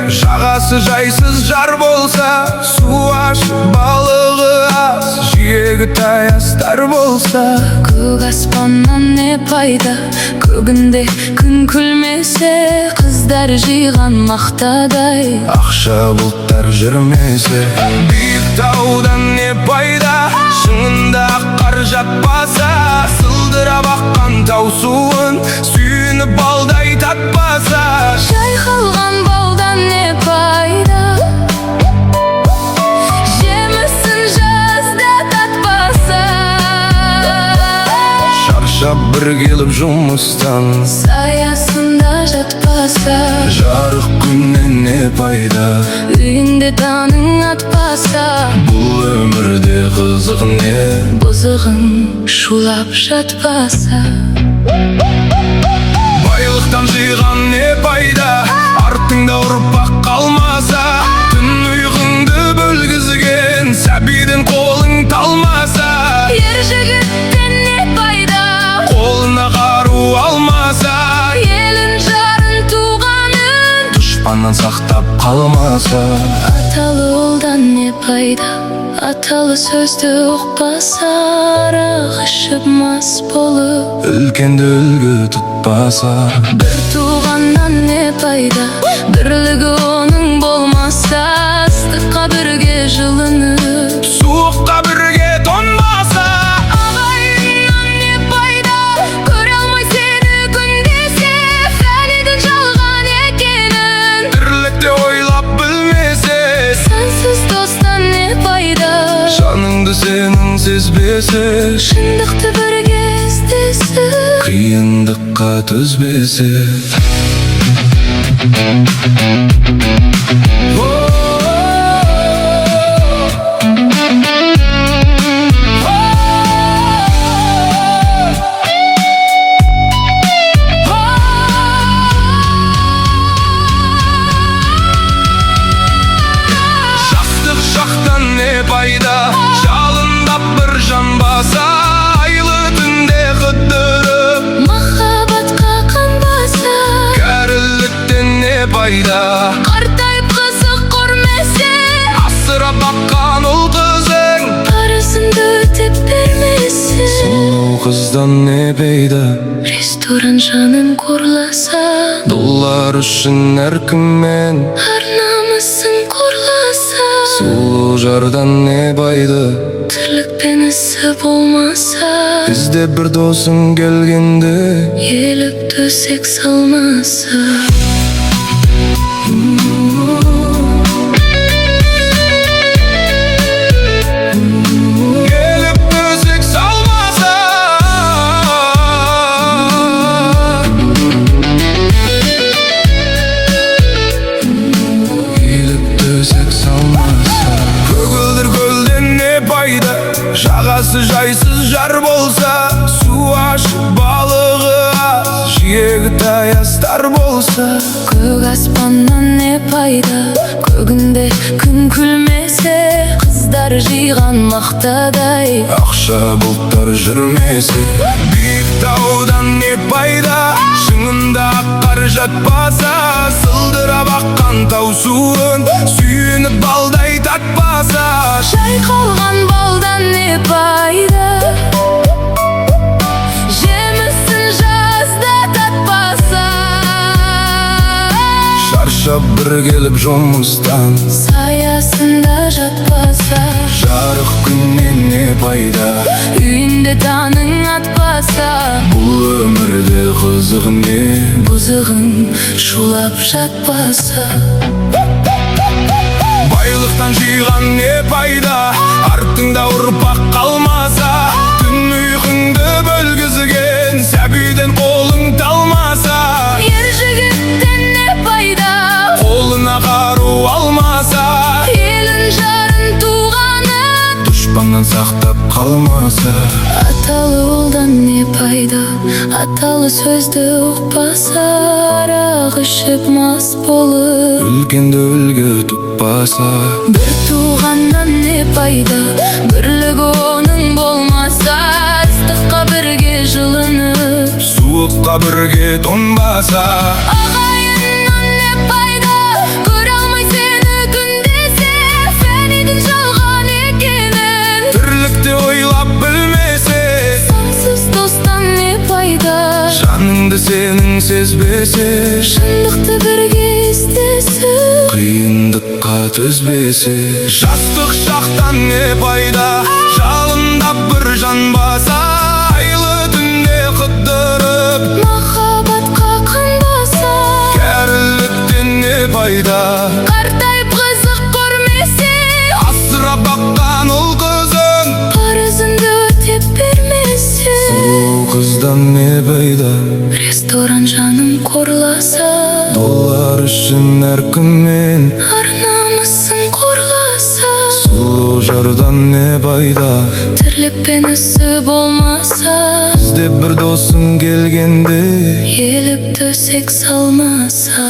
Жағасы жайсыз жар болса, су ашып балығы аз, жиегі таястар болса. Көк аспаннан не пайда, көгінде күн күлмесе, қыздар жиған мақтадай ақша бұлттар жүрмесе. Биік таудан не пайда, шыңында қар жатпаса, сылдырап аққан тау суын сүйініп балдай татпаса. Жайқалған балдан не пайда, жемісін жазда татпаса. Шаршап бір келіп жұмыстан, саясында жатпаса. жарық күннен не пайда, үйінде таңың атпаса. бұл өмірде қызық не, бұзығың шулап жатпаса. байлықтан жиған не пайда, артыңда ұрпақ қалмаса. Түн ұйқыңды бөлгізген сәбидің қолың талмаса. Ер жігіттен не пайда, қолына қару алмаса. елін жарын туғанын дұшпаннан сақтап қалмаса. аталы ұлдан не пайда, аталы сөзді ұқпаса. Арақ ішіп мас болып Үлкенді үлгі тұтпаса. бір туғаннан не пайда, бірлігі оның болмаса. Ыстыққа бірге жылынып, суыққа бірге тоңбаса. ағайыннан не пайда, көре алмай сені күндесе. Фәнидің жалған екенін Тірлікте ойлап білмесе. сәнсіз достан не пайда, жаныңды сенің сезбесе. шындықты бірге іздесе. қиындыққа төзбесе. Жастық шақтан не пайда, жалындап бір жанбаса. Айлы түнде қыдырып Махаббатқа қанбаса. кәріліктен не пайда, Қартайып қызық көрмесе. асырап баққан ұл қызың Парызыңды өтеп бермесе. сұлу қыздан не пайда, Ресторан жанын қорласа. доллар үшін әркіммен Ар намысын қорласа. сұлу жардан не пайда, Тірлікпен ісі болмаса. бізде бір досың келгенде елік төсек салмаса. келіп төсек салмаса. келіп төсек салмаса. көгілдір көлден не пайда, жағасы жайсыз жар болса. су ашып балығы аз, жиегі таястар болса. Көк аспаннан не пайда, көгінде күн күлмесе. Қыздар жиған мақтадай ақша бұлттар жүрмесе. биік таудан не пайда, шыңында қар жатпаса. сылдырап аққан тау суын сүйініп балдай татпаса. жайқалған балдан не пайда, жемісін жазда татпаса. шаршап бір келіп жұмыстан, саясында жатпаса. жарық күннен не пайда, үйінде таңың атпаса. бұл өмірде қызық не, бұзығың шулап жатпаса. байлықтан жиған не пайда, артыңда ұрпақ қалмаса. түн ұйқыңды бөлгізген сәбиден қолың талмаса. Ер жігіттен не пайда, қолына қару алмаса. елін жарын туғанын дұшпаннан сақтап қалмаса. аталы ұлдан не пайда, аталы сөзді ұқпаса. Арақ ішіп мас болып үлкенді үлгі тұтпаса. бір туғаннан не пайда, бірлігі оның болмаса. Ыстыққа бірге жылынып, суыққа бірге тоңбаса. ағайыннан не пайда, көре сезбесе, шындықты бірге іздесе, қиындыққа төзбесе. Жастық шақтан не пайда, жалындап бір жан баса, айлы түнде қыдырып, махаббатқа қанбаса. кәріліктен не пайда, Қартайып қызық көрмесе, асырап баққан ұл қызын, парызыңды өтеп бермесе. сұлу қыздан не пайда, Ресторан жанын қорласа, доллар үшін әркіммен ар-намысын қорласа. сұлу жардан не пайда, Тірлік пен ісі болмаса, іздеп бір досың келгенде, еліп төсек салмаса.